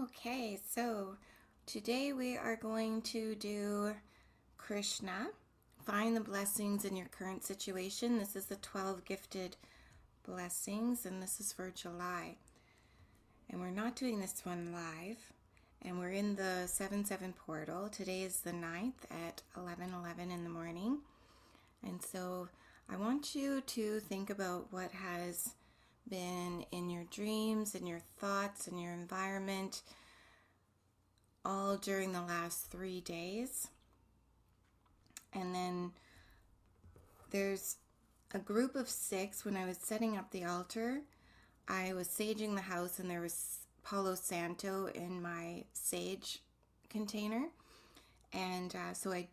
Okay, so today we are going to do Krishna. Find the blessings in your current situation. This is the 12 gifted blessings, and this is for July. And we're not doing this one live, and we're in the 7/7 portal. Today is the 9th at 11:11 in the morning. And so I want you to think about what has been in your dreams, in your thoughts, in your environment, all during the last 3 days. And then there's a group of 6. When I was setting up the altar, I was saging the house, and there was Palo Santo in my sage container. And so I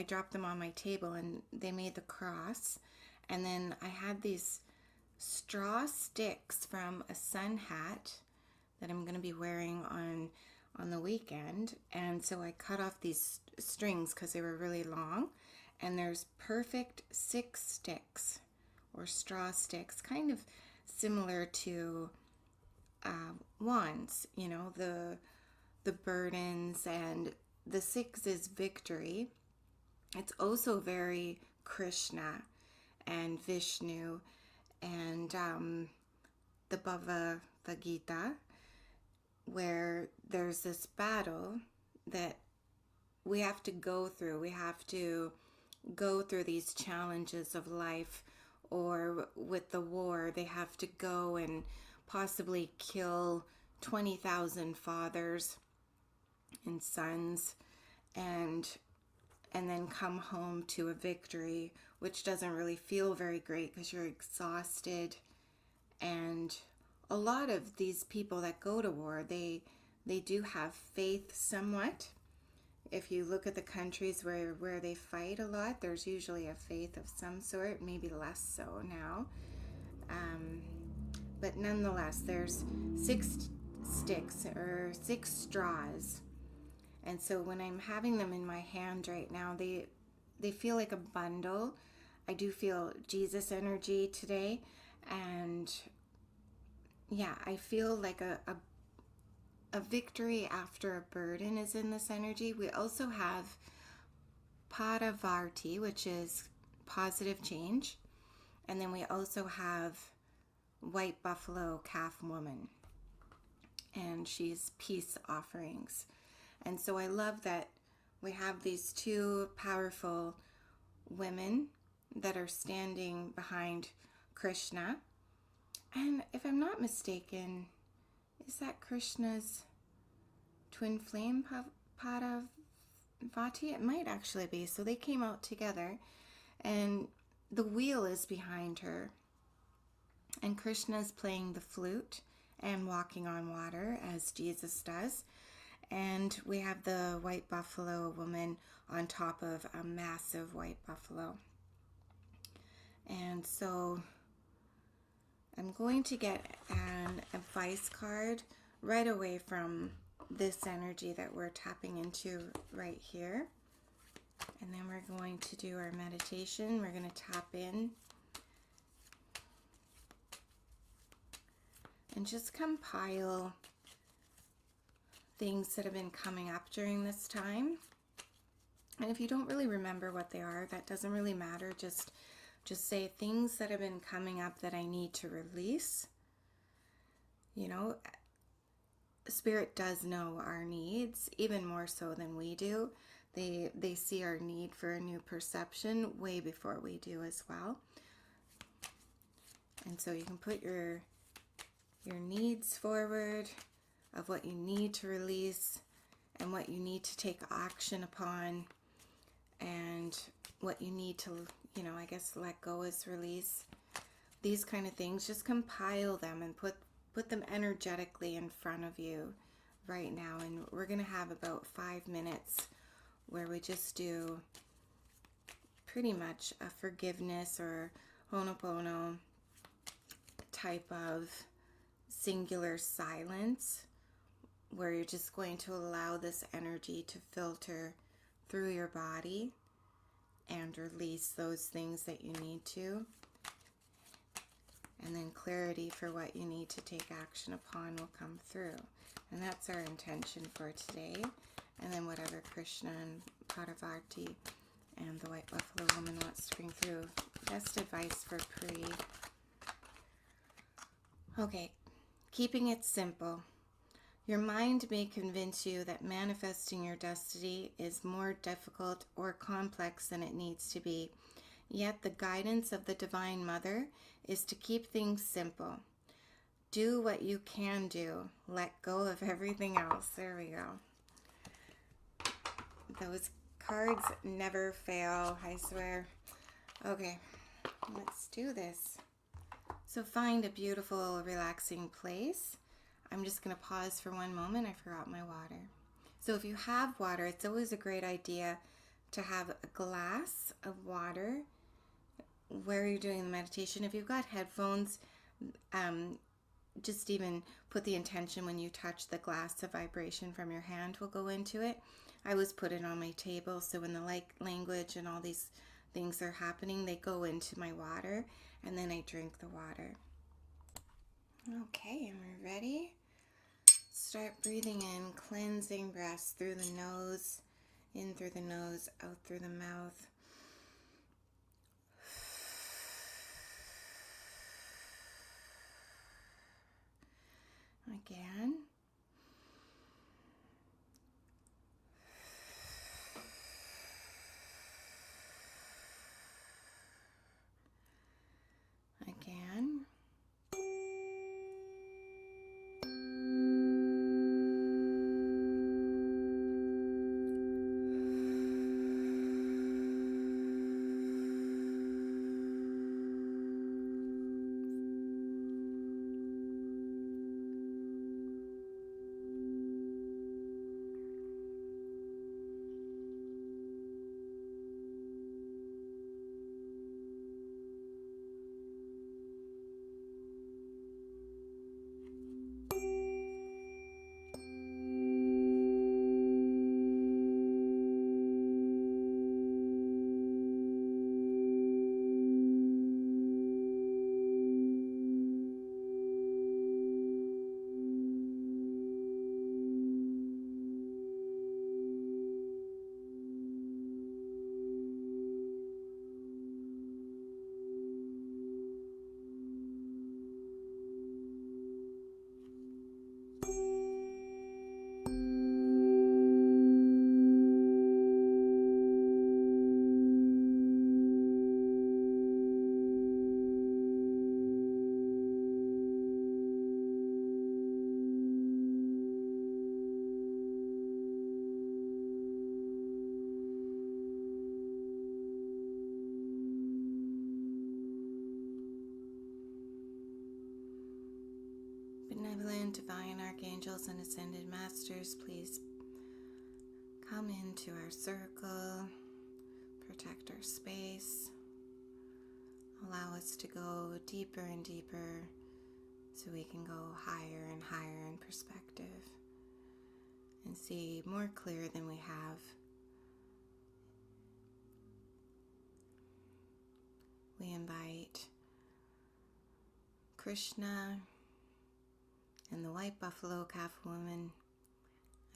dropped them on my table, and they made the cross. And then I had these straw sticks from a sun hat that I'm going to be wearing on the weekend. And so I cut off these strings because they were really long. And there's perfect 6 sticks or straw sticks, kind of similar to wands, you know, the burdens, and the 6 is victory. It's also very Krishna and Vishnu and the Bhagavad Gita, where there's this battle that we have to go through. We have to go through these challenges of life, or with the war, they have to go and possibly kill 20,000 fathers and sons, and then come home to a victory, which doesn't really feel very great because you're exhausted. And a lot of these people that go to war, they do have faith somewhat. If you look at the countries where they fight a lot, there's usually a faith of some sort, maybe less so now. But nonetheless, there's 6 sticks or 6 straws. And so when I'm having them in my hand right now, they feel like a bundle. I do feel Jesus energy today. And yeah, I feel like a victory after a burden is in this energy. We also have Padavarti, which is positive change. And then we also have White Buffalo Calf Woman. And she's peace offerings. And so I love that we have these 2 powerful women that are standing behind Krishna. And if I'm not mistaken, is that Krishna's twin flame, Padavati? It might actually be. So they came out together, and the wheel is behind her. And Krishna's playing the flute and walking on water, as Jesus does. And we have the white buffalo woman on top of a massive white buffalo. And so I'm going to get an advice card right away from this energy that we're tapping into right here. And then we're going to do our meditation. We're going to tap in and just compile things that have been coming up during this time. And if you don't really remember what they are, that doesn't really matter. Just say things that have been coming up that I need to release. You know, Spirit does know our needs, even more so than we do. They see our need for a new perception way before we do as well. And so you can put your needs forward, of what you need to release and what you need to take action upon, and what you need to, you know, I guess let go is release. These kind of things, just compile them and put them energetically in front of you right now. And we're going to have about 5 minutes where we just do pretty much a forgiveness or Ho'oponopono type of singular silence, where you're just going to allow this energy to filter through your body and release those things that you need to. and then clarity for what you need to take action upon will come through. And that's our intention for today. And then whatever Krishna and Parvati and the White Buffalo Woman wants to bring through. Best advice for Pri. Okay, keeping it simple. Your mind may convince you that manifesting your destiny is more difficult or complex than it needs to be. Yet the guidance of the Divine Mother is to keep things simple. Do what you can do. Let go of everything else. There we go. Those cards never fail, I swear. Okay, let's do this. So find a beautiful, relaxing place. I'm just going to pause for one moment. I forgot my water. So if you have water, it's always a great idea to have a glass of water where you're doing the meditation. If you've got headphones, just even put the intention when you touch the glass, the vibration from your hand will go into it. I always put it on my table, so when the light language and all these things are happening, they go into my water, and then I drink the water. Okay, and we're ready. Start breathing in, cleansing breaths through the nose, in through the nose, out through the mouth. Again. Again. Benevolent, divine archangels and ascended masters, please come into our circle, protect our space, allow us to go deeper and deeper so we can go higher and higher in perspective and see more clear than we have. We invite Krishna and the White Buffalo Calf Woman,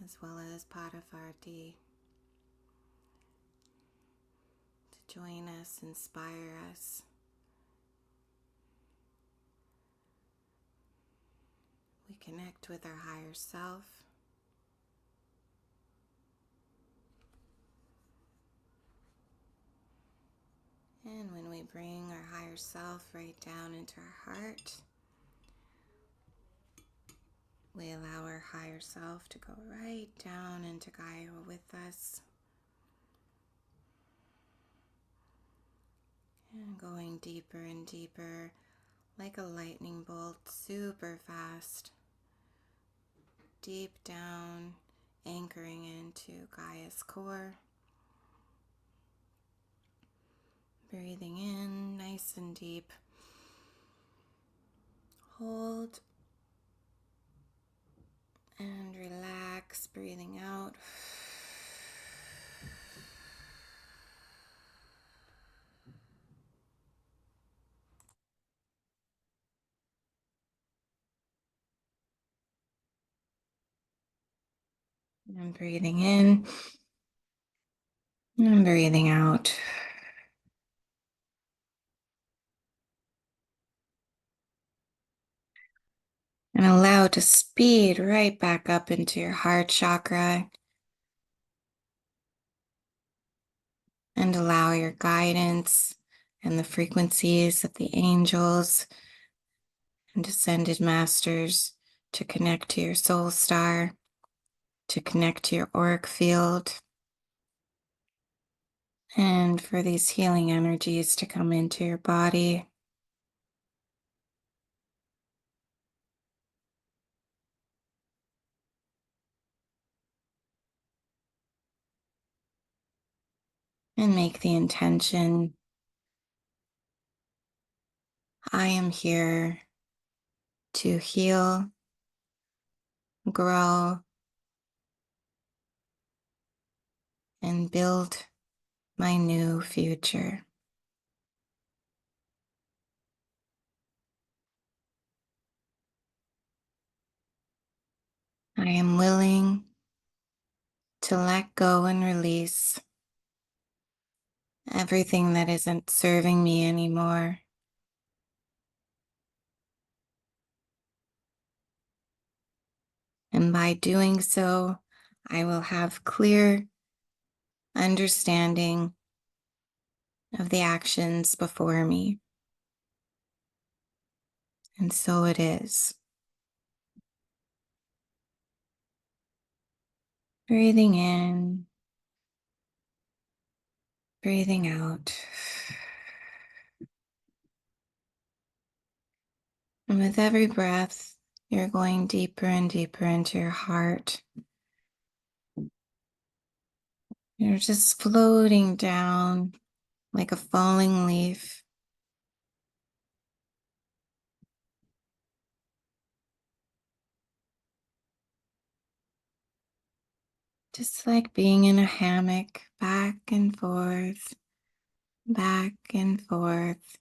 as well as Parvati, to join us, inspire us. We connect with our higher self. And when we bring our higher self right down into our heart, we allow our higher self to go right down into Gaia with us. And going deeper and deeper, like a lightning bolt, super fast. Deep down, anchoring into Gaia's core. Breathing in, nice and deep. Hold. And relax, breathing out. And breathing in and breathing out. And allow to speed right back up into your heart chakra. And allow your guidance and the frequencies of the angels and ascended masters to connect to your soul star, to connect to your auric field, and for these healing energies to come into your body. And make the intention, I am here to heal, grow, and build my new future. I am willing to let go and release everything that isn't serving me anymore. And by doing so, I will have clear understanding of the actions before me. And so it is. Breathing in, breathing out. And with every breath, you're going deeper and deeper into your heart. You're just floating down like a falling leaf. Just like being in a hammock, back and forth, back and forth.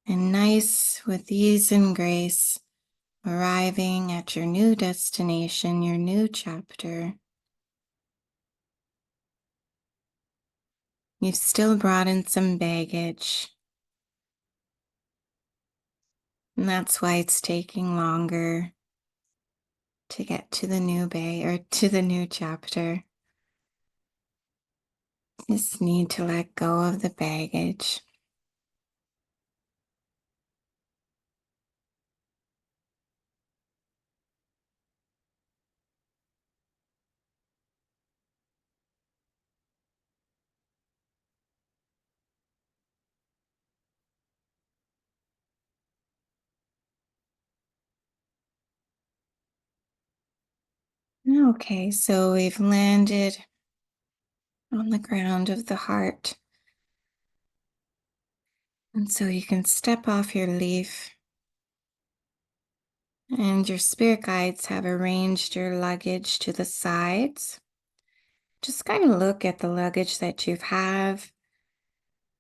And nice with ease and grace, arriving at your new destination, your new chapter. You've still brought in some baggage, and that's why it's taking longer to get to the new bay or to the new chapter. Just need to let go of the baggage. Okay, so we've landed on the ground of the heart. And so you can step off your leaf, and your spirit guides have arranged your luggage to the sides. Just kind of look at the luggage that you have.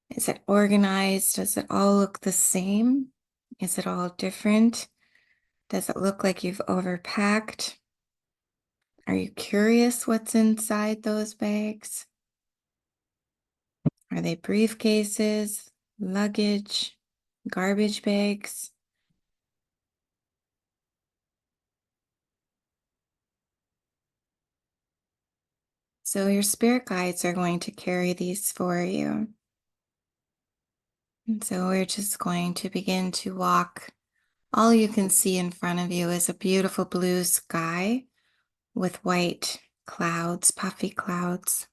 Is it organized? Does it all look the same? Is it all different? Does it look like you've overpacked? Are you curious what's inside those bags? Are they briefcases, luggage, garbage bags? So your spirit guides are going to carry these for you. And so we're just going to begin to walk. All you can see in front of you is a beautiful blue sky with white clouds, puffy clouds.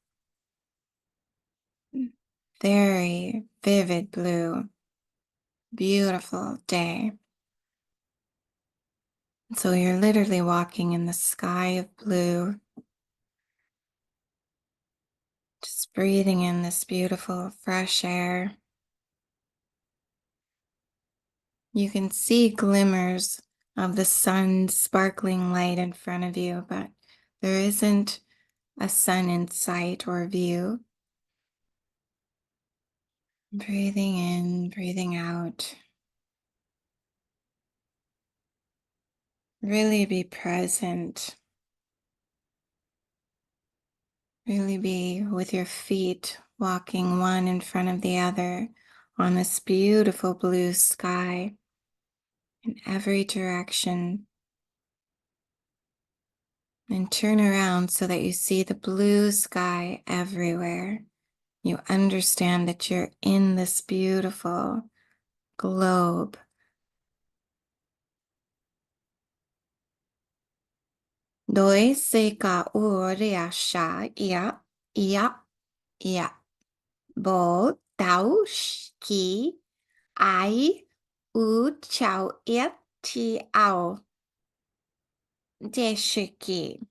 Very vivid blue. Beautiful day. So you're literally walking in the sky of blue, just breathing in this beautiful fresh air. You can see glimmers of the sun's sparkling light in front of you, but there isn't a sun in sight or view. Breathing in, breathing out. Really be present Really be with your feet walking one in front of the other on this beautiful blue sky in every direction. And turn around so that you see the blue sky everywhere. You understand that you're in this beautiful globe. Doi se ka uria sha ia ia ia. Bo tau ki ai u chao ia ti ao. Deshiki.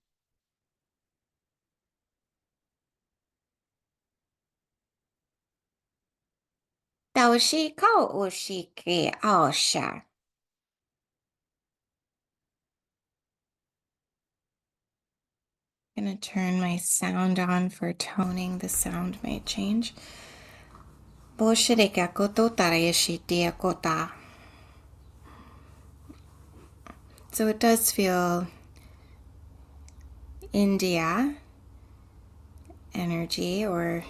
Tau shi ko ushiki ao sha. I'm going to turn my sound on for toning. The sound may change. Boshirika koto tarayashitia kota. So it does feel India energy or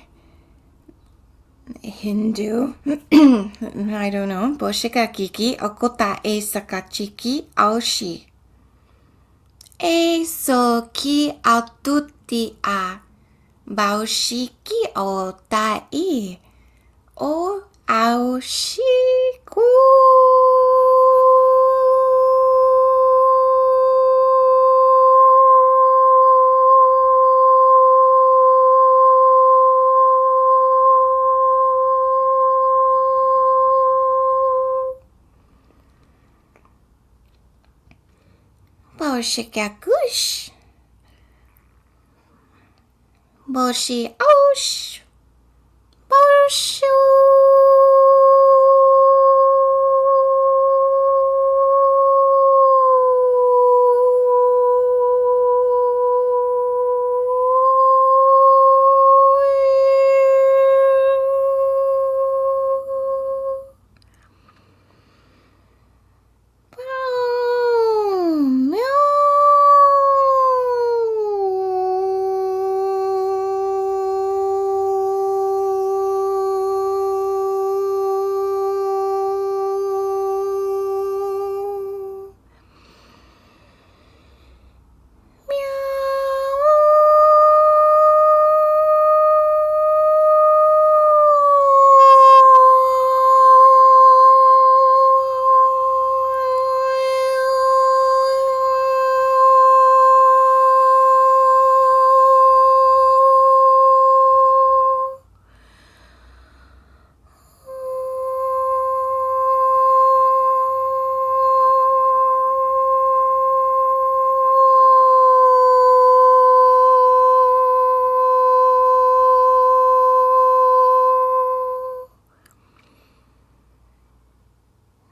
Hindu. I don't know. Boshika kiki okota e sakachiki aoshi. E so ki atuti a. Baushiki o tai. O aoshiku. Boshikakush. Boshi osh. Boshu.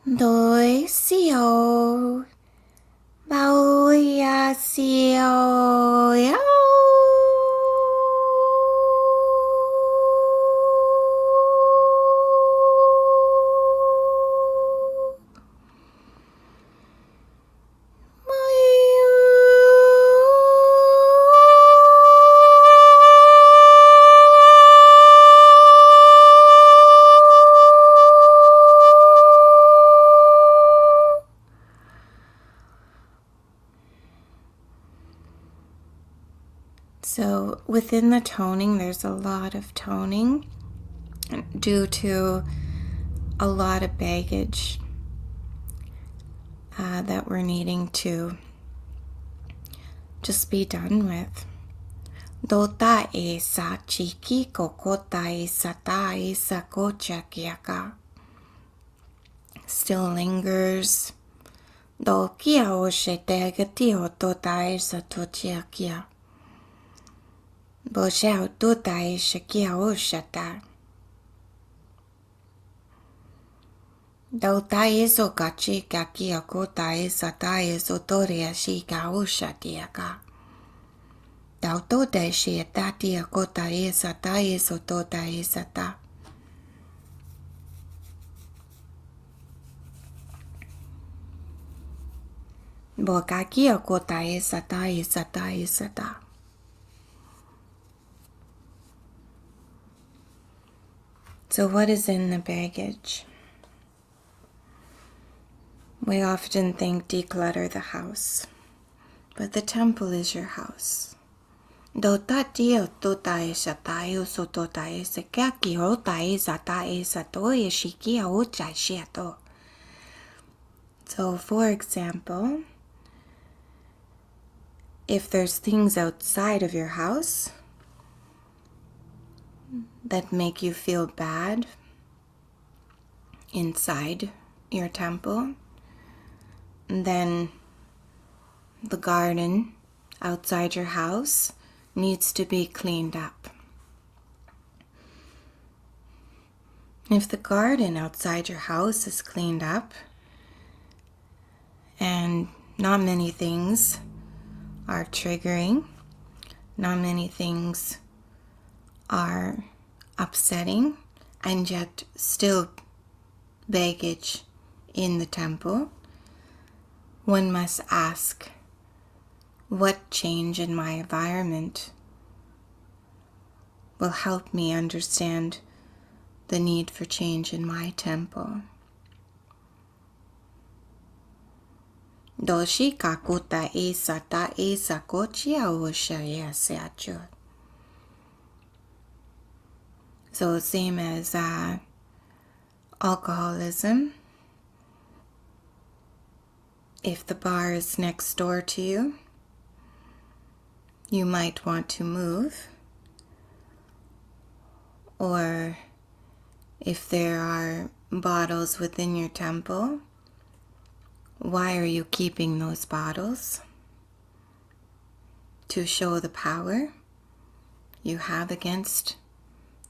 Doi sio. Baoya sio. Yao. So within the toning, there's a lot of toning due to a lot of baggage that we're needing to just be done with. Dota e sa chiki kokota e sata e sakocha kiaka still lingers. Do kia o she tegati o tota e satochia kia. Bo shao tota e shakia o shata. Dota e so kachi kakia kota e sata e sotoria shika o shatiaka. Dauto de shi tati a kota e sata e sotota e sata. Bokaki a kota e sata e sata e sata. So what is in the baggage? We often think declutter the house, but the temple is your house. Dotatio totae sataio sototae sekaki rotae satae satoe shikia ocha shiato. So, for example, if there's things outside of your house that make you feel bad inside your temple, then the garden outside your house needs to be cleaned up. If the garden outside your house is cleaned up and not many things are triggering, not many things are upsetting, and yet still baggage in the temple, one must ask, what change in my environment will help me understand the need for change in my temple? Doshi kakuta isa ta isa kochia oshaya seacho. So same as alcoholism. If the bar is next door to you, you might want to move. Or if there are bottles within your temple, why are you keeping those bottles? To show the power you have against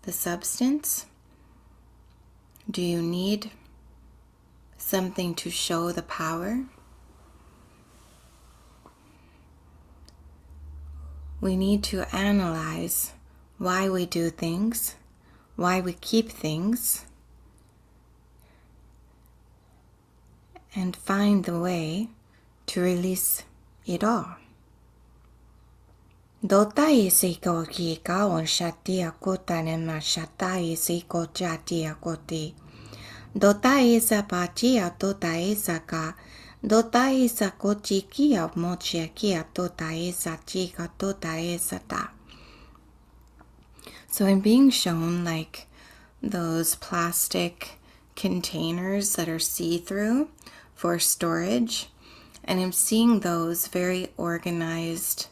the substance? Do you need something to show the power? We need to analyze why we do things, why we keep things, and find the way to release it all. Dotai seiko ki ka on shatia kota nema shatai seiko jatia koti. Dotai sa patia dotai saka. Dotai sa kochi kia mochia kia dotai sa chika dotai sata. So I'm being shown like those plastic containers that are see-through for storage, and I'm seeing those very organized.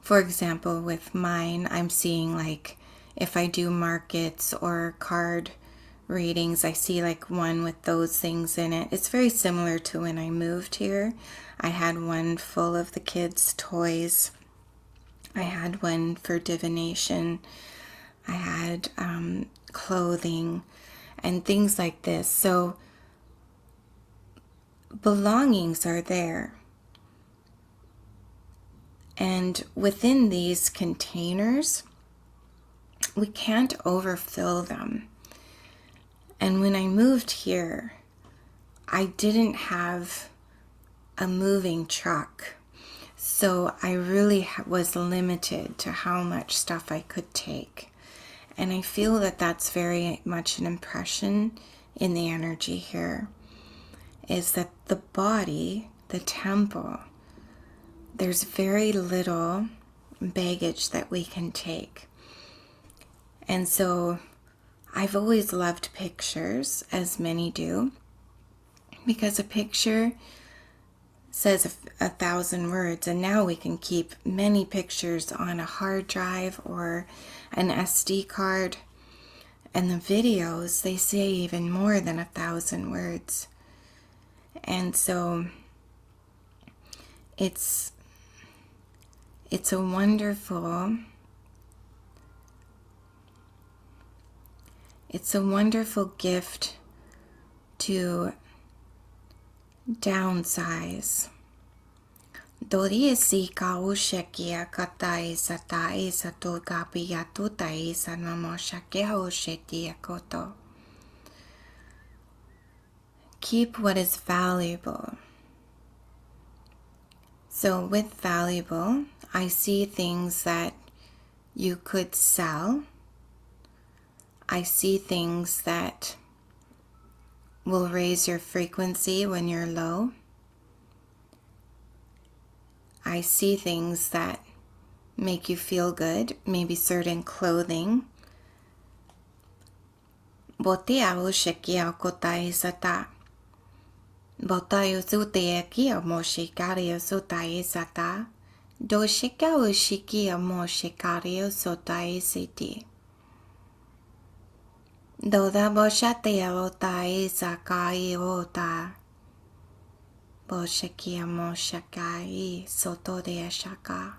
For example, with mine, I'm seeing like if I do markets or card readings, I see like one with those things in it. It's very similar to when I moved here. I had one full of the kids' toys. I had one for divination. I had clothing and things like this. So belongings are there. And within these containers, we can't overfill them. And when I moved here, I didn't have a moving truck. So I really was limited to how much stuff I could take. And I feel that that's very much an impression in the energy here, is that the body, the temple, there's very little baggage that we can take. And so I've always loved pictures, as many do, because a picture says 1,000 words, and now we can keep many pictures on a hard drive or an SD card. And the videos, they say even more than 1,000 words. And so it's a wonderful gift to downsize. Doriesi ka ushekia katai satai sato kapiya tutai sanamoshakia ushetia koto. Keep what is valuable. So with valuable, I see things that you could sell I see things that will raise your frequency when you're low. I see things that make you feel good, maybe certain clothing. Bote au sheki au kotai sata. Botayo suteki au moshikario sotai sata. Do shika au shiki au moshikario sotai siti. Do da boshate au tai sakai ota. Bosheki au moshakai soto de shaka.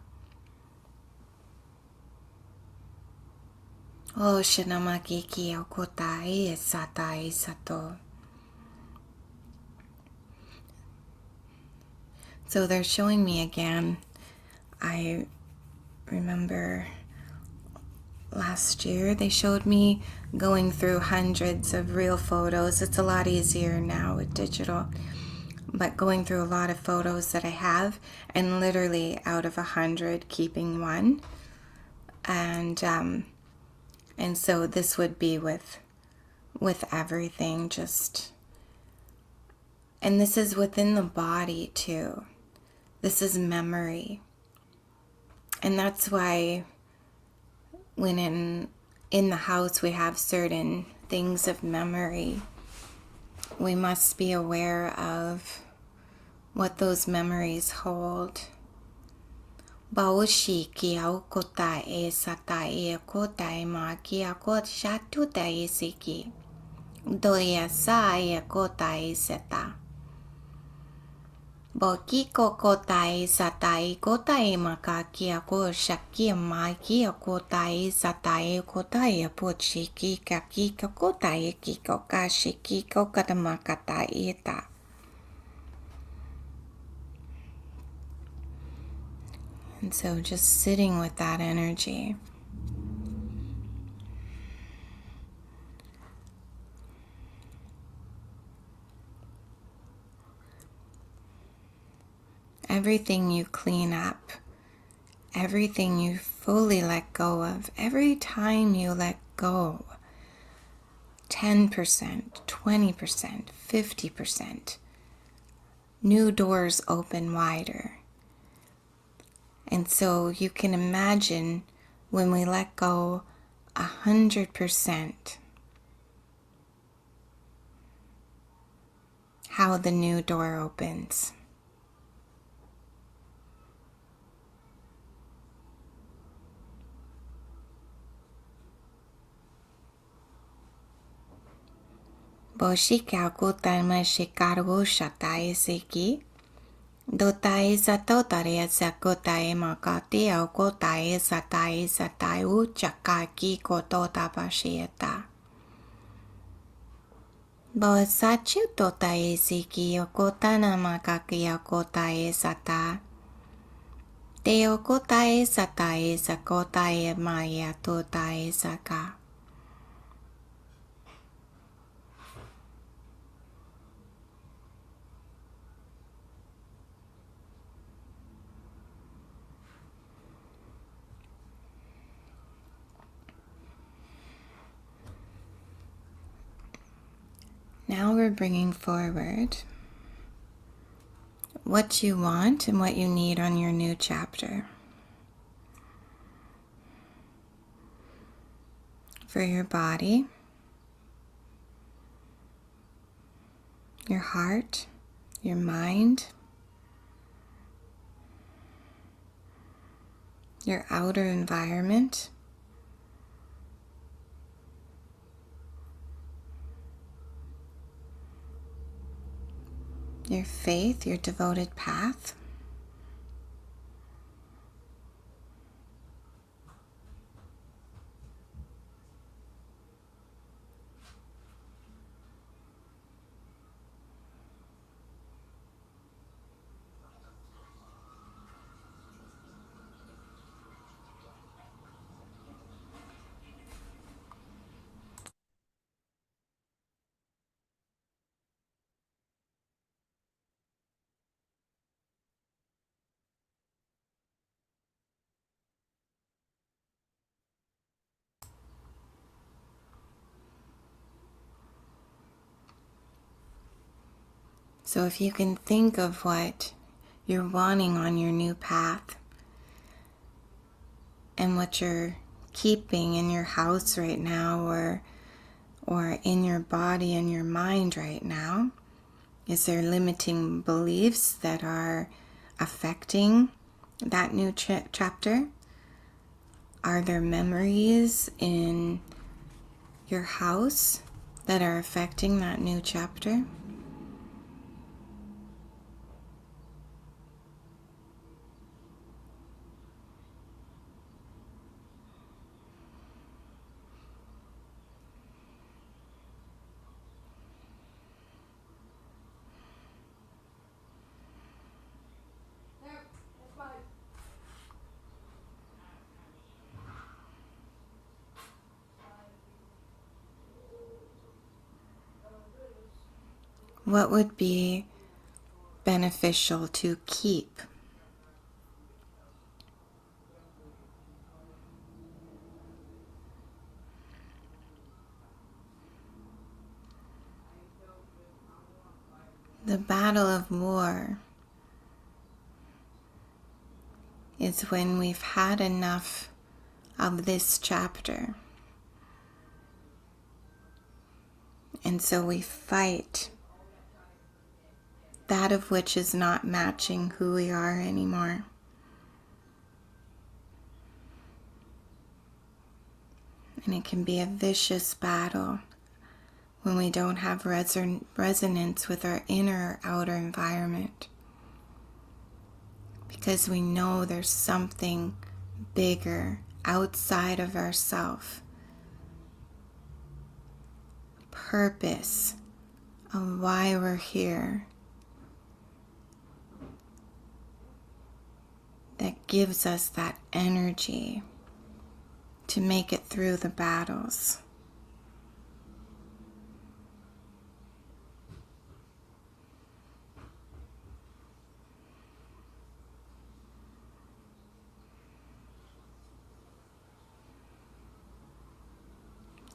O shinamaki ki au kotai satai sato. So they're showing me again. I remember last year they showed me going through hundreds of real photos. It's a lot easier now with digital, but going through a lot of photos that I have, and literally out of 100 keeping one. And so this would be with everything, just, and this is within the body too. This is memory. And that's why when in the house we have certain things of memory, we must be aware of what those memories hold. Baoshi ki au kota e sata e kota e ma ki a kota shatu da e siki. Do e sa e kota e seta. Bokiko kotai satai kotai makaki ako shaki maki kotai satai kotai pochiki kaki kotai kiko kashiki kokatamakata eta. And so just sitting with that energy. Everything you clean up, everything you fully let go of, every time you let go, 10%, 20%, 50%, new doors open wider. And so you can imagine when we let go 100%, how the new door opens. Boshika kutama shikaru shatai seki. Dotai satotare sakotai makati au kotai satai uchakaki kotota pashieta. Bosachi totai seki okotana makaki okotai sata. Te okotai satai sakotai maya totai saka. Now we're bringing forward what you want and what you need on your new chapter. For your body, your heart, your mind, your outer environment, your faith, your devoted path, So if you can think of what you're wanting on your new path and what you're keeping in your house right now or in your body and your mind right now, is there limiting beliefs that are affecting that new chapter? Are there memories in your house that are affecting that new chapter? What would be beneficial to keep? The battle of war is when we've had enough of this chapter. And so we fight that of which is not matching who we are anymore. And it can be a vicious battle when we don't have resonance with our inner or outer environment. Because we know there's something bigger outside of ourself. Purpose of why we're here that gives us that energy to make it through the battles.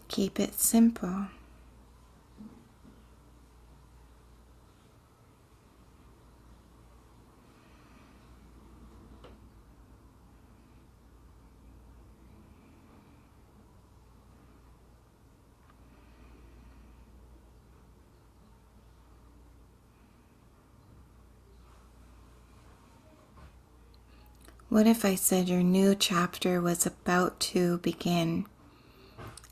Keep it simple. What if I said your new chapter was about to begin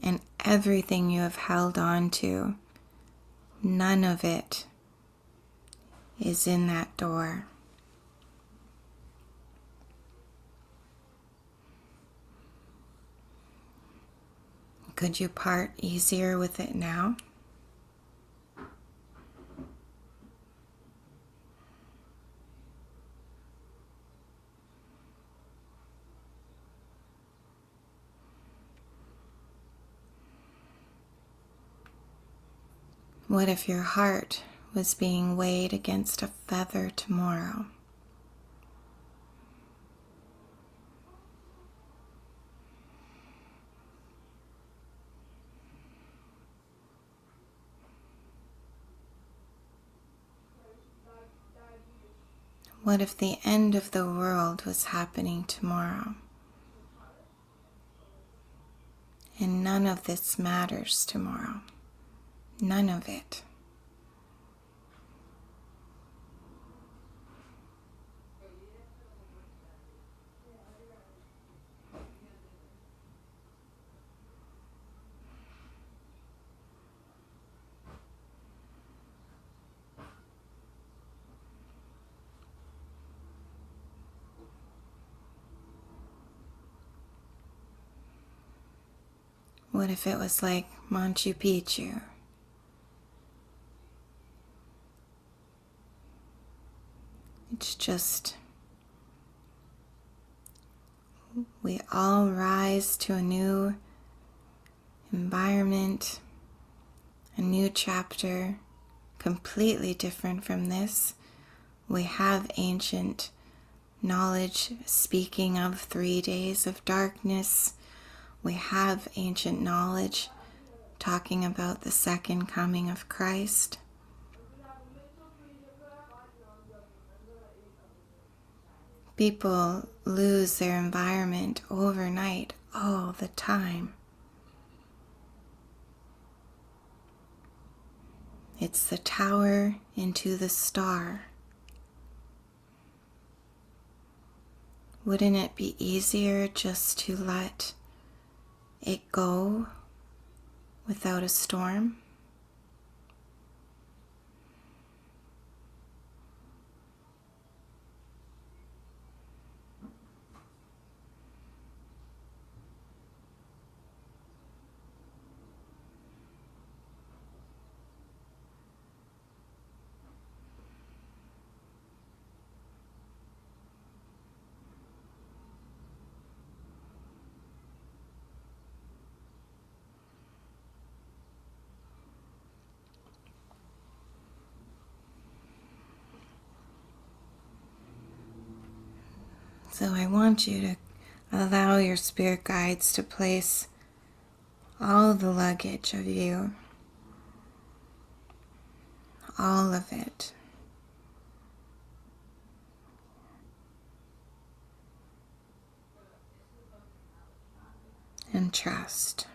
and everything you have held on to, none of it is in that door? Could you part easier with it now? What if your heart was being weighed against a feather tomorrow? What if the end of the world was happening tomorrow? And none of this matters tomorrow. None of it. What if it was like Machu Picchu? It's just, we all rise to a new environment, a new chapter, completely different from this. We have ancient knowledge speaking of 3 days of darkness. We have ancient knowledge talking about the second coming of Christ. People lose their environment overnight all the time. It's the tower into the star. Wouldn't it be easier just to let it go without a storm? So I want you to allow your spirit guides to place all the luggage of you, all of it, and trust.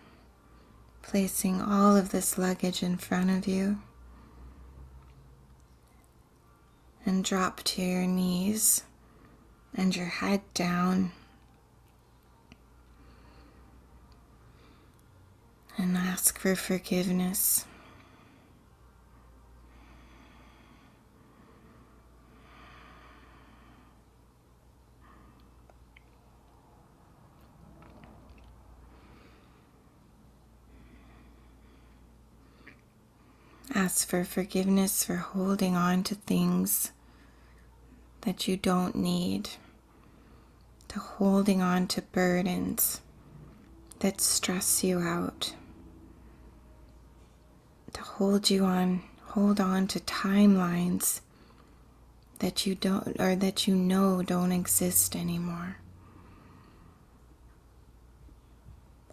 Placing all of this luggage in front of you, and drop to your knees and your head down, and ask for forgiveness. Ask for forgiveness for holding on to things that you don't need, to holding on to burdens that stress you out, to hold on to timelines that you don't, or that you know don't exist anymore.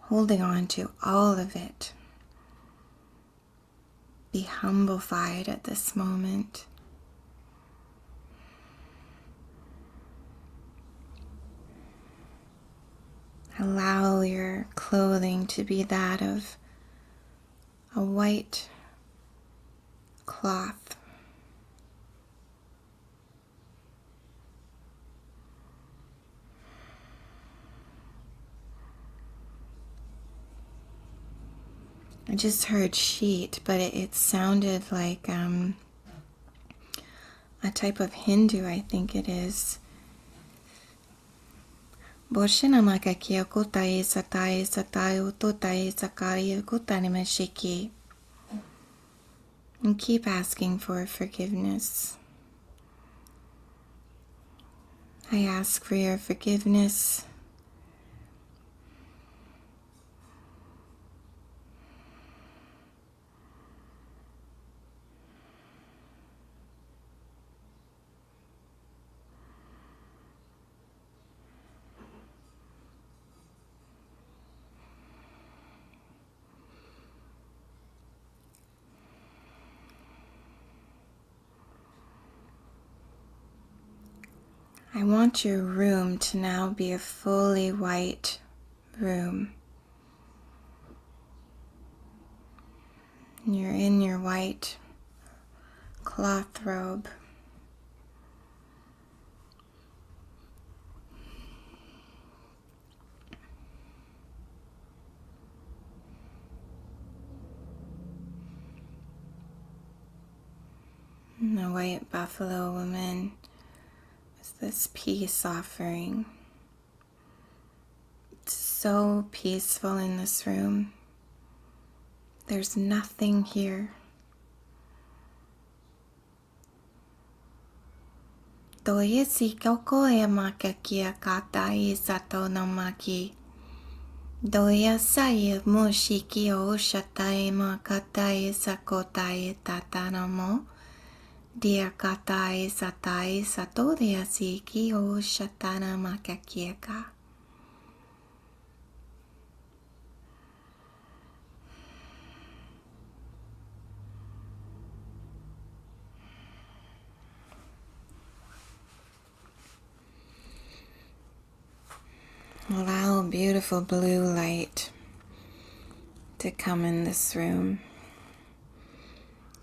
Holding on to all of it. Be humblified at this moment. Allow your clothing to be that of a white cloth. I just heard sheet, but it sounded like a type of Hindu, I think it is. And keep asking for forgiveness. I ask for your forgiveness. I want your room to now be a fully white room. You're in your white cloth robe. And the white buffalo woman is this peace offering. It's so peaceful in this room. There's nothing here. Doyesi koko e makakia kata I sato no maki. Doya sai mushiki o shatai makatai sakotai tatanamo. Dia katai satai sato dia siki o shatana makakieka. beautiful, beautiful blue light to come in this room.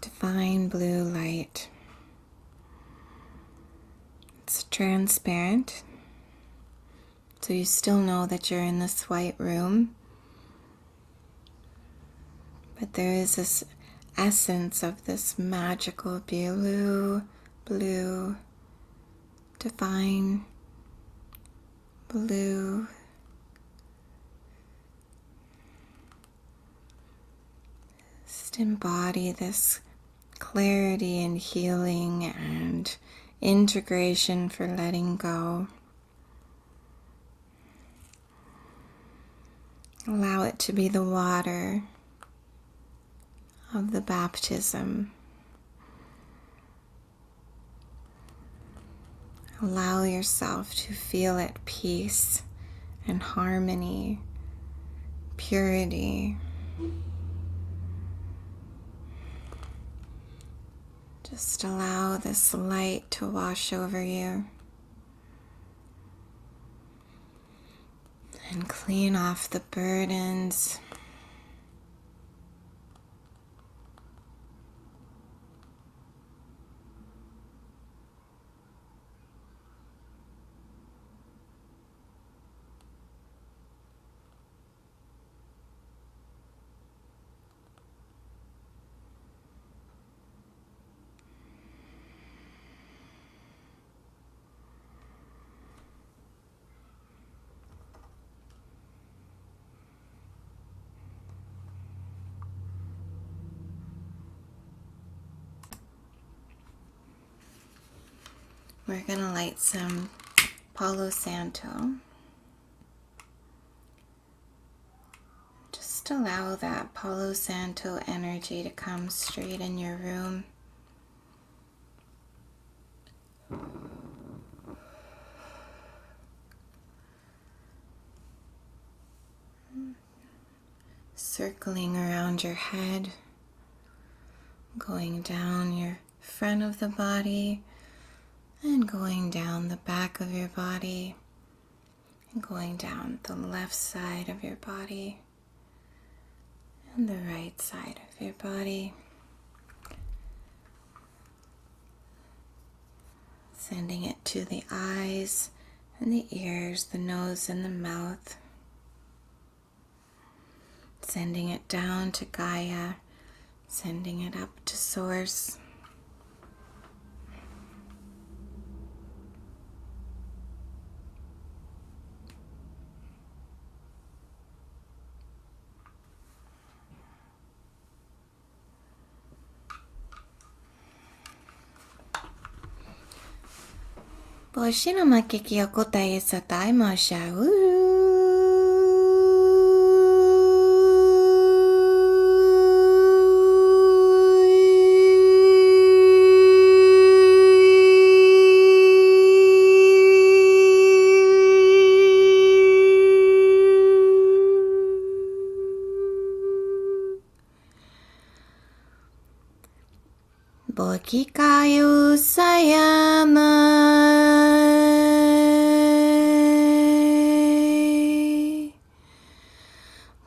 Divine blue light. It's transparent, so you still know that you're in this white room, but there is this essence of this magical blue, divine blue. Just embody this clarity and healing and integration for letting go. Allow it to be the water of the baptism. Allow yourself to feel at peace and harmony, purity. Just allow this light to wash over you and clean off the burdens. We're going to light some Palo Santo. Just allow that Palo Santo energy to come straight in your room. Circling around your head, going down your front of the body, and going down the back of your body, and going down the left side of your body, and the right side of your body. Sending it to the eyes and the ears, the nose and the mouth. Sending it down to Gaia, sending it up to Source. Boshino makiki okotai satai mashau. Bokikayu sayama.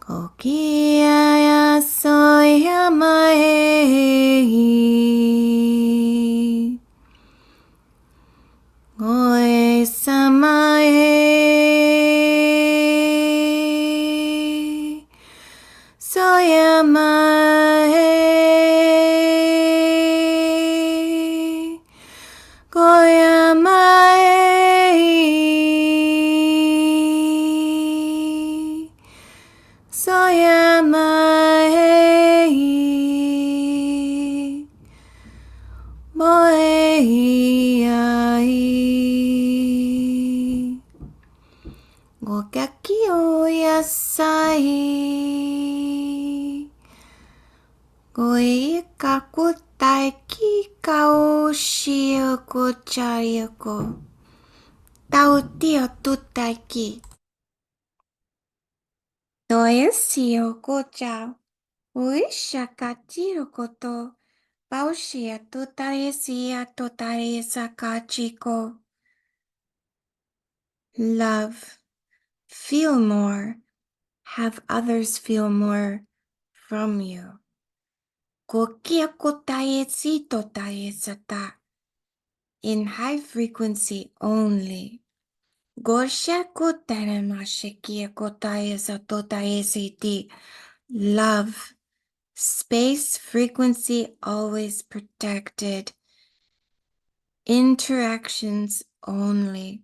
Kokiaya soyama e. Goe sama e. Soyama e. Goyama e. Soyama e. Moe ai. Gokaki o yasai. Goe kakutai ki kao shio ko charioko. Tau tio tutai ki. Doe shio ko chao. Uisha kachiro koto. Baushia tutare sia totare sakachiko. Love, Feel more. Have others feel more from you. In high frequency only. Love. Space frequency always protected. Interactions only.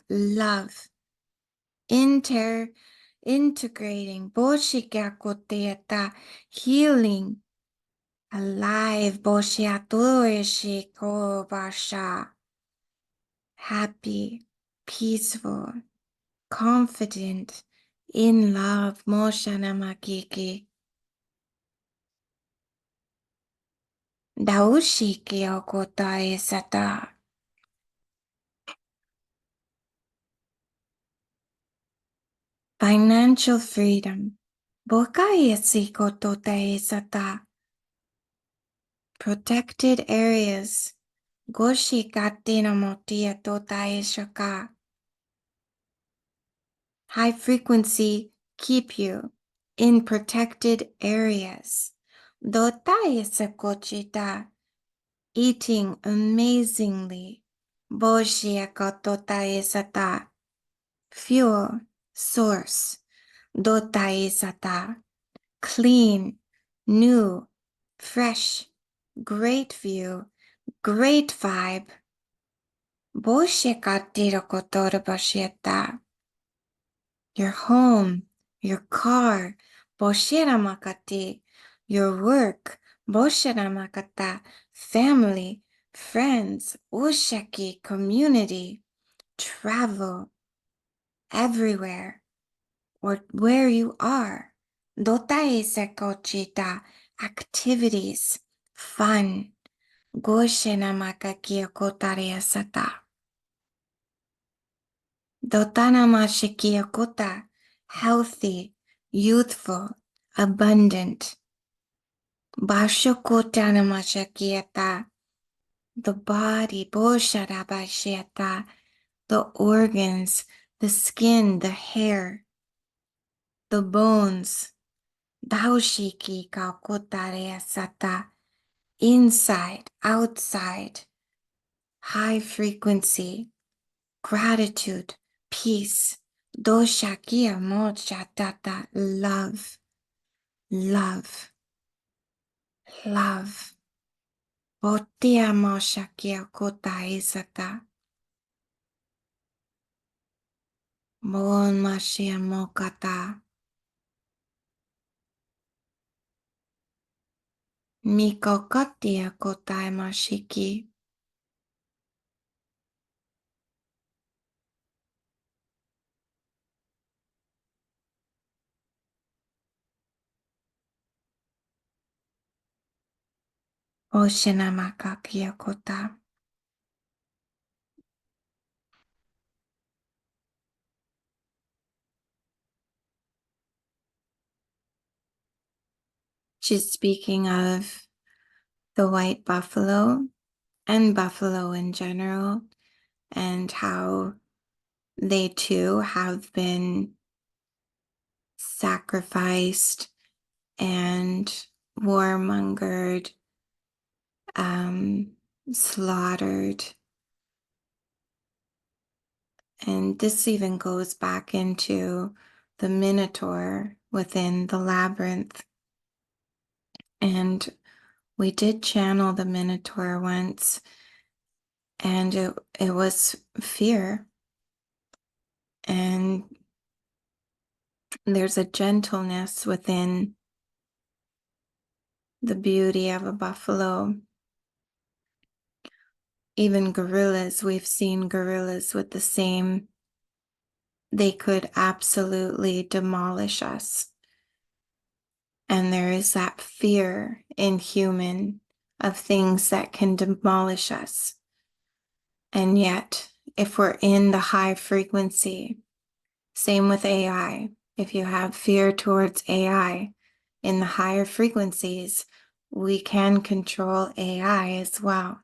Love. Integrating. Healing. Alive. Happy. Peaceful. Confident. In love. Moshanamakiki. Daushiki okotae sata. Financial freedom. Bokaye sikototae sata. Protected areas. Goshi katina motia totae shaka. High frequency keep you in protected areas. Dotae sakochita. Eating amazingly. Boshi akototae sata. Fuel source. Dotae sata. Clean, new, fresh, great view, great vibe. Boshekatiro. Your home, your car, Bosheramakati. Your work, Bosheramakata. Family, friends, Ushaki, community, travel, everywhere, or where you are. Dotae sekochita. Activities, fun. Goshena makakia kotaria sata. Dotana mashikia kota. Healthy, youthful, abundant. Basho kotana mashakiata. The body, boshara bashiata. The organs, the skin, the hair, the bones. Daoshiki ka kotaria sata. Inside, outside. High frequency, gratitude, peace, doshakia mochatata, love, love, love. Botia moshakia kota isata. Bon mashia mokata. Miko katia kotai mashiki. Oshinamakakia kota. She's speaking of the white buffalo and buffalo in general, and how they too have been sacrificed and warmongered, slaughtered. And this even goes back into the Minotaur within the labyrinth. And we did channel the Minotaur once, and it was fear. And there's a gentleness within the beauty of a buffalo. Even gorillas, we've seen gorillas with the same, they could absolutely demolish us. And there is that fear in human of things that can demolish us. And yet, if we're in the high frequency, same with AI, if you have fear towards AI, in the higher frequencies, we can control AI as well.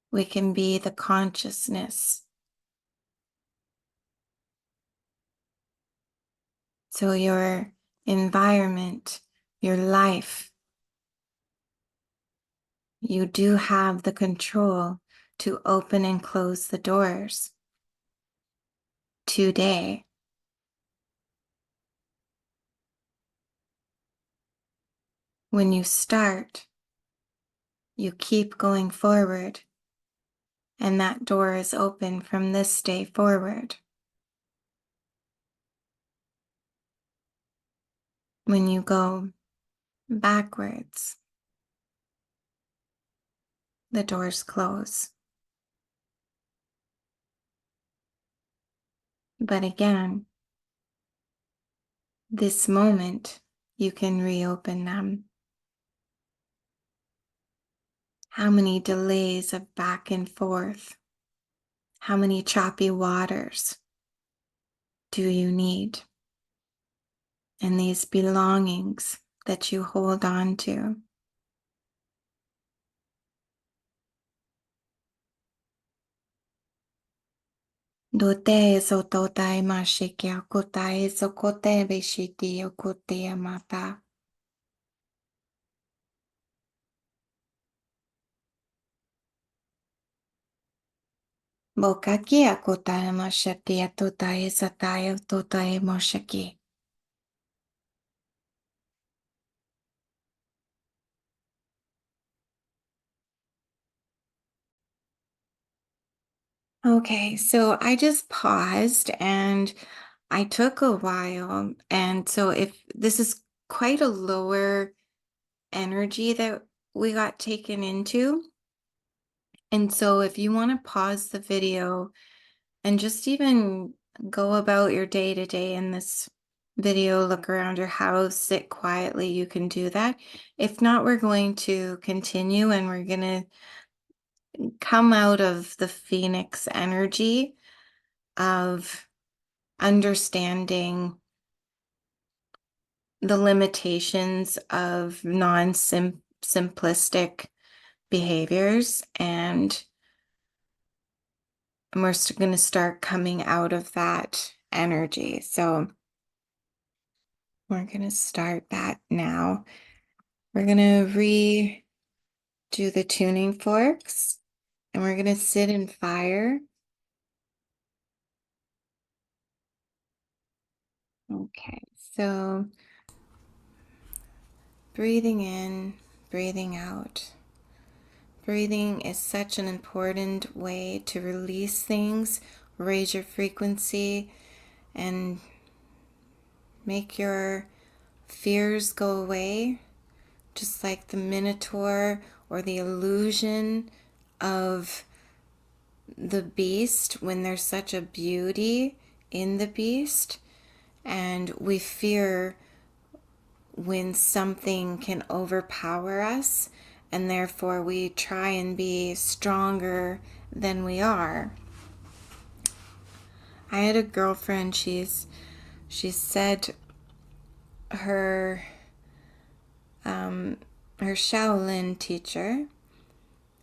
We can be the consciousness So your environment, your life, you do have the control to open and close the doors today. When you start, you keep going forward, and that door is open from this day forward. When you go backwards, the doors close. But again, this moment, you can reopen them. How many delays of back and forth? How many choppy waters do you need? And these belongings that you hold on to. Dote sototai mashikia kotai sokote beshiti okote mata. Bokakia kotai mashatia totai satai totai moshaki. Okay, so I just paused and I took a while. And so if this is quite a lower energy that we got taken into. And so if you want to pause the video and just even go about your day to day in this video, look around your house, sit quietly, you can do that. If not, we're going to continue and we're going to come out of the Phoenix energy of understanding the limitations of non-simplistic behaviors, and we're going to start coming out of that energy. So we're going to start that now. We're going to redo the tuning forks, and we're going to sit in fire. Okay, so breathing in, breathing out. Breathing is such an important way to release things, raise your frequency, and make your fears go away, just like the Minotaur or the illusion of the beast when there's such a beauty in the beast. And we fear when something can overpower us, and therefore we try and be stronger than we are. I had a girlfriend, she said her Shaolin teacher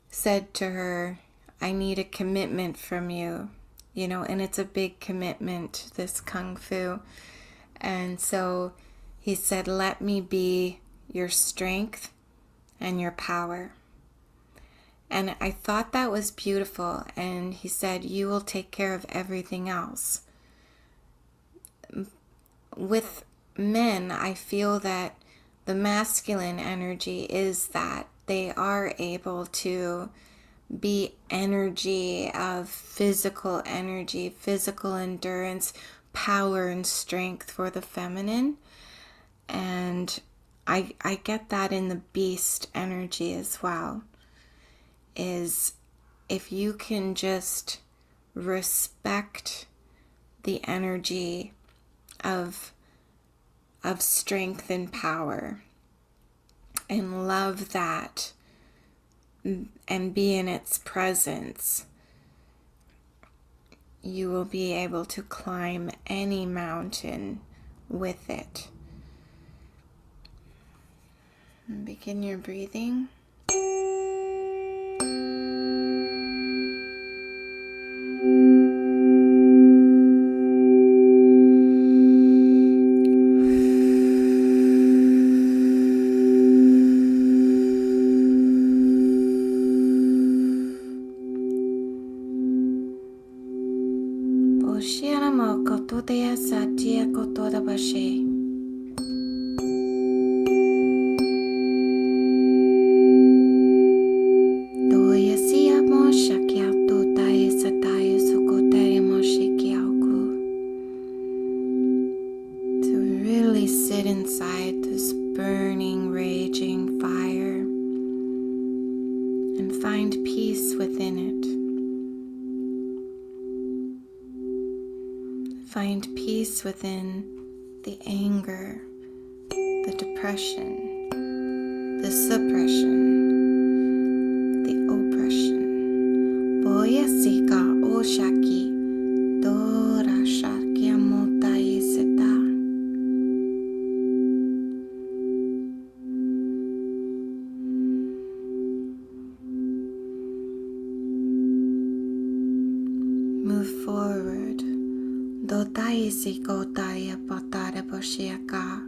said to her, I need a commitment from you, and it's a big commitment, this Kung Fu. And so he said, let me be your strength and your power. And I thought that was beautiful. And he said, you will take care of everything else. With men, I feel that the masculine energy is that they are able to be energy of physical energy, physical endurance, power and strength for the feminine. And I get that in the beast energy as well, is if you can just respect the energy of strength and power and love that and be in its presence, you will be able to climb any mountain with it. And begin your breathing. Totea satia kotoda bashe. Doya siya mo shakya to tayo sa tayo sukotere mo shikiauku. To really sit inside this burning, raging fire and find peace within it. Find peace within the anger, the depression, the suppression, the oppression. Boya sika o shaki, dora shakya motai seta. Move forward. Dotai siko taya patara boshiaka.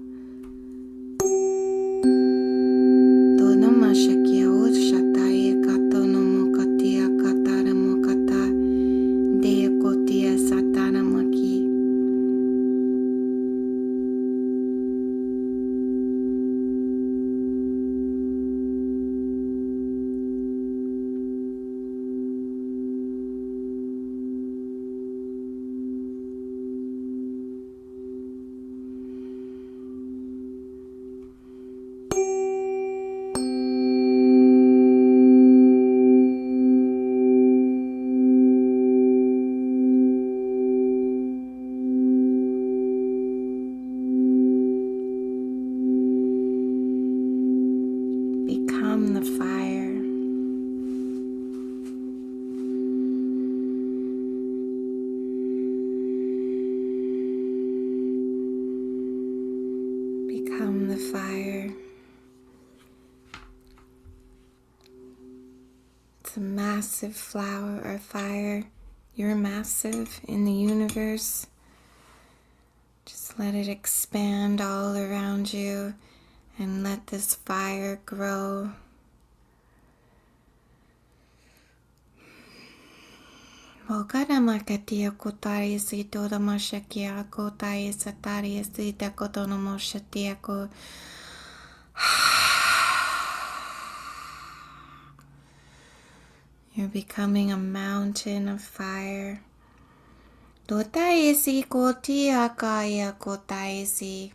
Dono mashakia ushataya katono mokatia katara mokata. Dea kotia satana maki. Become the fire. Become the fire. It's a massive flower or fire. You're massive in the universe. Just let it expand all around you and let this fire grow. Mokara makatia kotaria si toda mashakia kotaria sataria si takotono moshatiako. You're becoming a mountain of fire. Dotaisi kotia kaya kotaisi.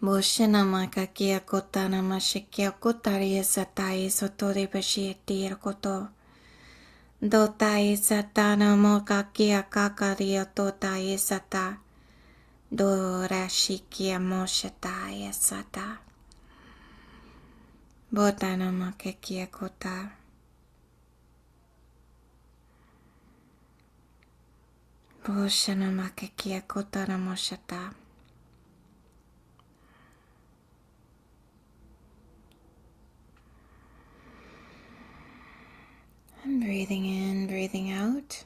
Moshana makakia kotana mashakia kotaria satai sotori bashiatir koto. Dotai satana mokakia kakaria totai sata. Dorashikia moshataya sata. Botana makakia kota. Boshana makakia kotana moshata. And breathing in, breathing out.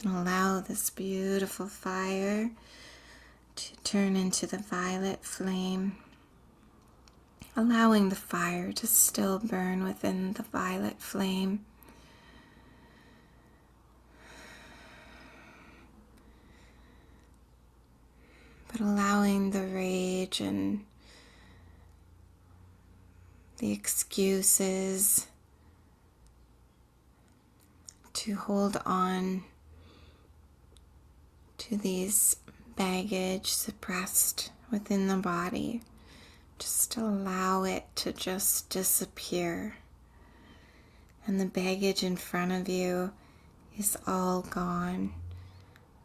And allow this beautiful fire to turn into the violet flame. Allowing the fire to still burn within the violet flame. But allowing the rage and the excuses to hold on to these baggage suppressed within the body. Just allow it to just disappear. And the baggage in front of you is all gone.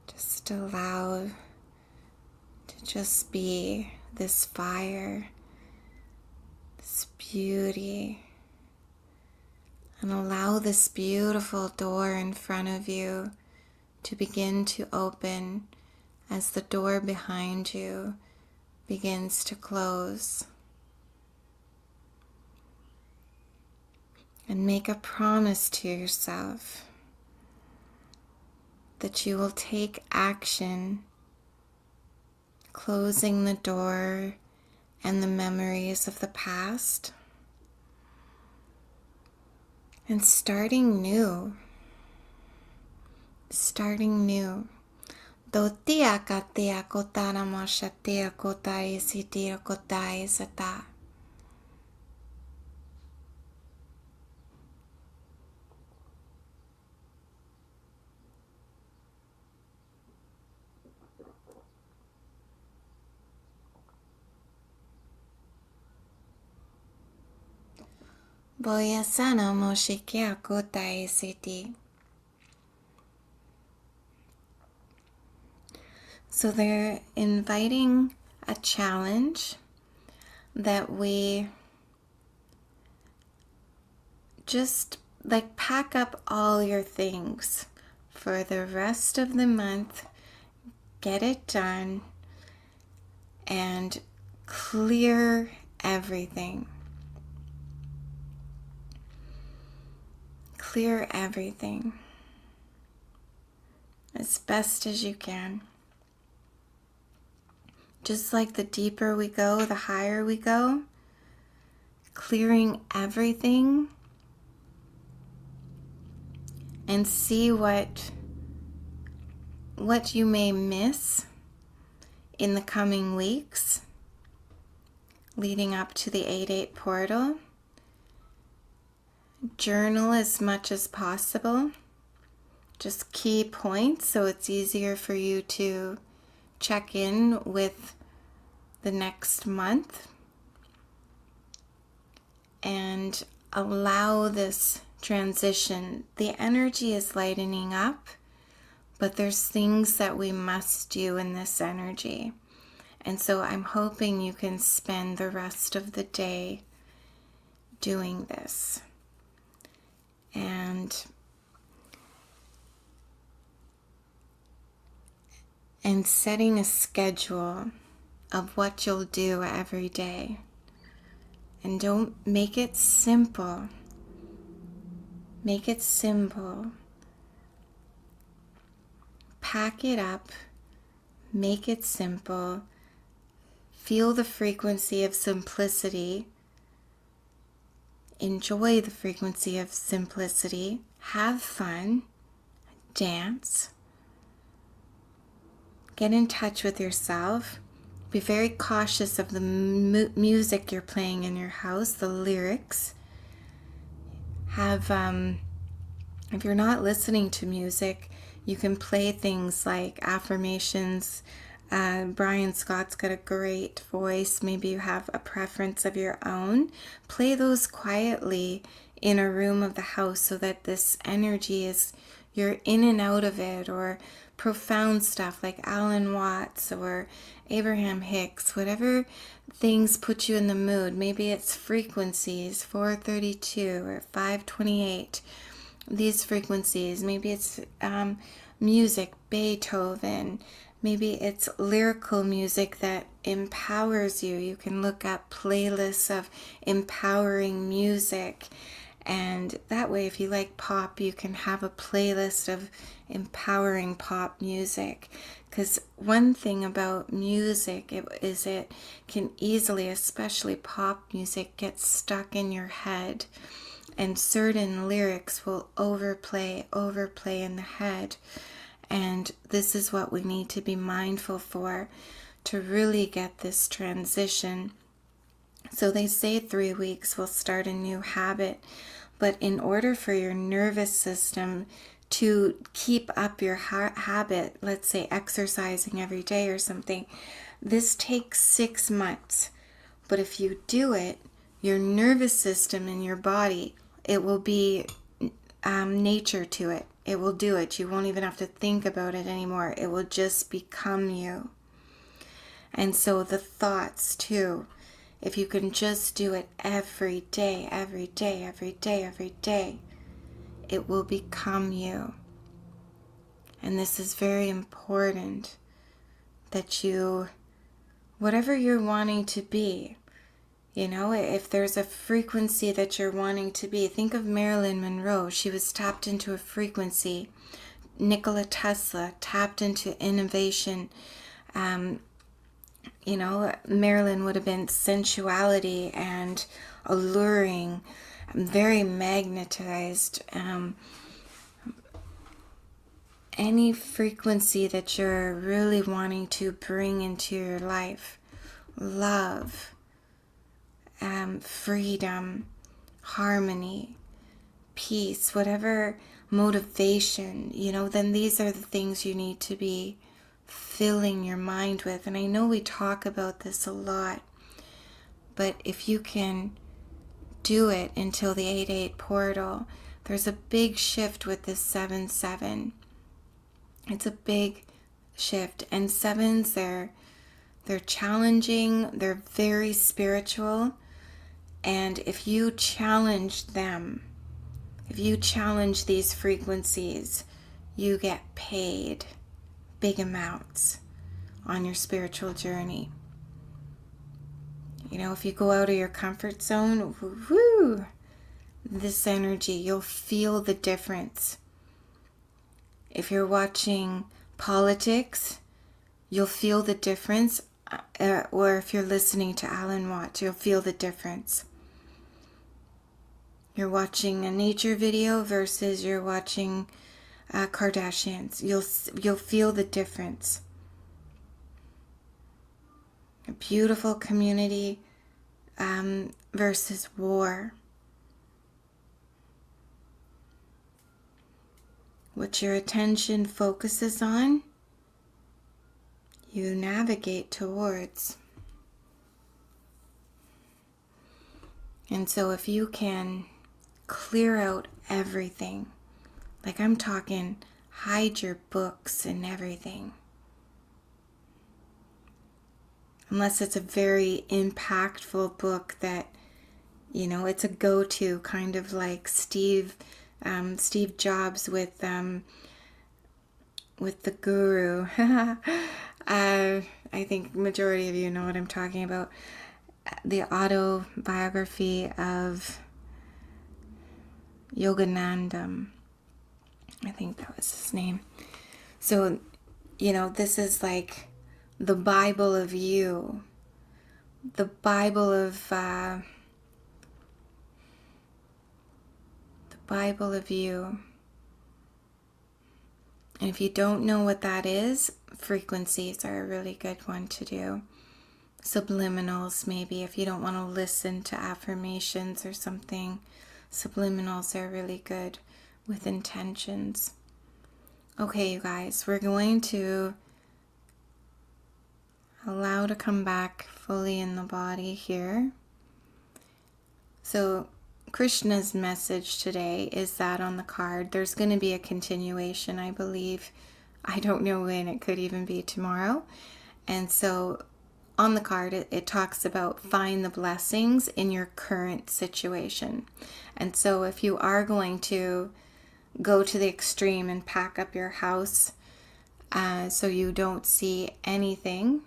Just allow to just be this fire, this beauty, and allow this beautiful door in front of you to begin to open as the door behind you begins to close. And make a promise to yourself that you will take action, closing the door and the memories of the past, and starting new. Starting new. Do tia ka tia kotana masha tia kotai si tia kotai sata. Boyasana moshikia kotai siti. So they're inviting a challenge that we just like pack up all your things for the rest of the month, get it done, and clear everything. Clear everything as best as you can. Just like the deeper we go, the higher we go, clearing everything, and see what you may miss in the coming weeks leading up to the 8/8 portal. Journal as much as possible, just key points, so it's easier for you to check in with the next month, and allow this transition. The energy is lightening up, but there's things that we must do in this energy. And so I'm hoping you can spend the rest of the day doing this. And setting a schedule of what you'll do every day. And don't make it simple. Make it simple. Pack it up. Make it simple. Feel the frequency of simplicity. Enjoy the frequency of simplicity. Have fun. Dance. Get in touch with yourself. Be very cautious of the music you're playing in your house, the lyrics. If you're not listening to music, you can play things like affirmations. Brian Scott's got a great voice. Maybe you have a preference of your own. Play those quietly in a room of the house so that this energy is, you're in and out of it. Or profound stuff like Alan Watts or Abraham Hicks, whatever things put you in the mood. Maybe it's frequencies, 432 or 528, these frequencies. Maybe it's music, Beethoven. Maybe it's lyrical music that empowers you. You can look up playlists of empowering music. And that way, if you like pop, you can have a playlist of empowering pop music. Because one thing about music is it can easily, especially pop music, get stuck in your head. And certain lyrics will overplay in the head. And this is what we need to be mindful for to really get this transition. So they say 3 weeks will start a new habit. But in order for your nervous system to keep up your habit, let's say exercising every day or something, this takes 6 months. But if you do it, your nervous system in your body, it will be nature to it. It will do it. You won't even have to think about it anymore. It will just become you. And so the thoughts too. If you can just do it every day, every day, every day, every day, it will become you. And this is very important that you, whatever you're wanting to be, you know, if there's a frequency that you're wanting to be, think of Marilyn Monroe. She was tapped into a frequency. Nikola Tesla tapped into innovation. Marilyn would have been sensuality and alluring. very magnetized. Any frequency that you're really wanting to bring into your life, love, freedom, harmony, peace, whatever motivation, then these are the things you need to be filling your mind with. And I know we talk about this a lot, but if you can do it until the 8-8 portal, there's a big shift with this 7-7. It's a big shift. And 7s, they're challenging, they're very spiritual. And if you challenge them, if you challenge these frequencies, you get paid big amounts on your spiritual journey. If you go out of your comfort zone, woo, this energy, you'll feel the difference. If you're watching politics, you'll feel the difference. Or if you're listening to Alan Watts, you'll feel the difference. You're watching a nature video versus you're watching Kardashians. You'll feel the difference. A beautiful community versus war. What your attention focuses on, you navigate towards. And so if you can clear out everything, like I'm talking, hide your books and everything. Unless it's a very impactful book that, it's a go-to, kind of like Steve Jobs with the Guru. I think majority of you know what I'm talking about. The autobiography of Yoganandam. I think that was his name. So, this is like the Bible of you. The Bible of you. And if you don't know what that is, frequencies are a really good one to do. Subliminals, maybe, if you don't want to listen to affirmations or something. Subliminals are really good with intentions. Okay, you guys, we're going to allow to come back fully in the body here. So Krishna's message today is that on the card, there's going to be a continuation, I believe. I don't know when, it could even be tomorrow. And so on the card, it talks about find the blessings in your current situation. And so if you are going to go to the extreme and pack up your house so you don't see anything,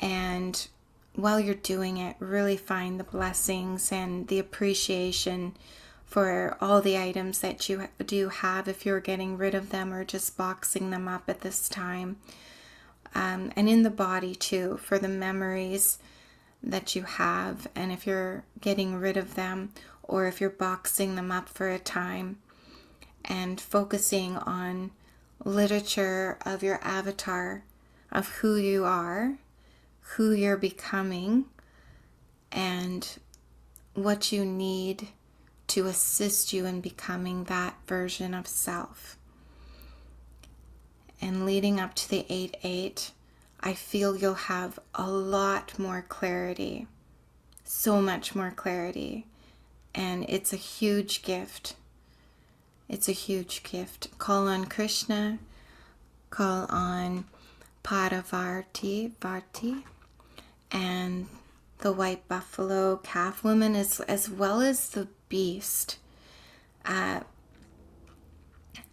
and while you're doing it, really find the blessings and the appreciation for all the items that you do have, if you're getting rid of them or just boxing them up at this time. And in the body too, for the memories that you have, and if you're getting rid of them or if you're boxing them up for a time, and focusing on literature of your avatar, of who you are, who you're becoming, and what you need to assist you in becoming that version of self. And leading up to the 8-8, I feel you'll have a lot more clarity, so much more clarity, and it's a huge gift. It's a huge gift. Call on Krishna, call on Parvati, and the white buffalo calf woman, as well as the beast. And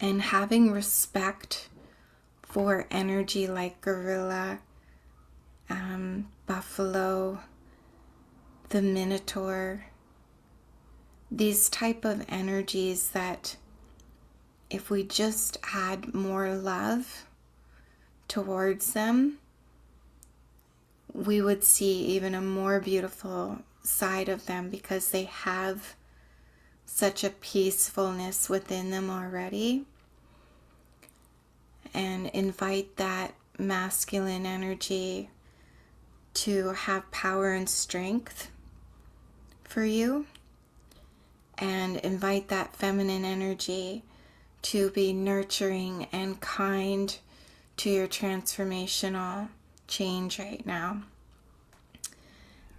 having respect for energy like gorilla, buffalo, the minotaur, these type of energies that if we just had more love towards them, we would see even a more beautiful side of them, because they have such a peacefulness within them already. And invite that masculine energy to have power and strength for you. And invite that feminine energy to be nurturing and kind to your transformational change right now.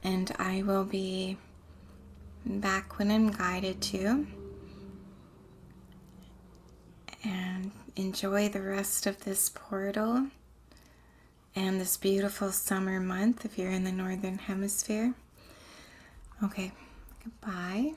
And I will be back when I'm guided to. And enjoy the rest of this portal and this beautiful summer month if you're in the Northern Hemisphere. Okay, goodbye.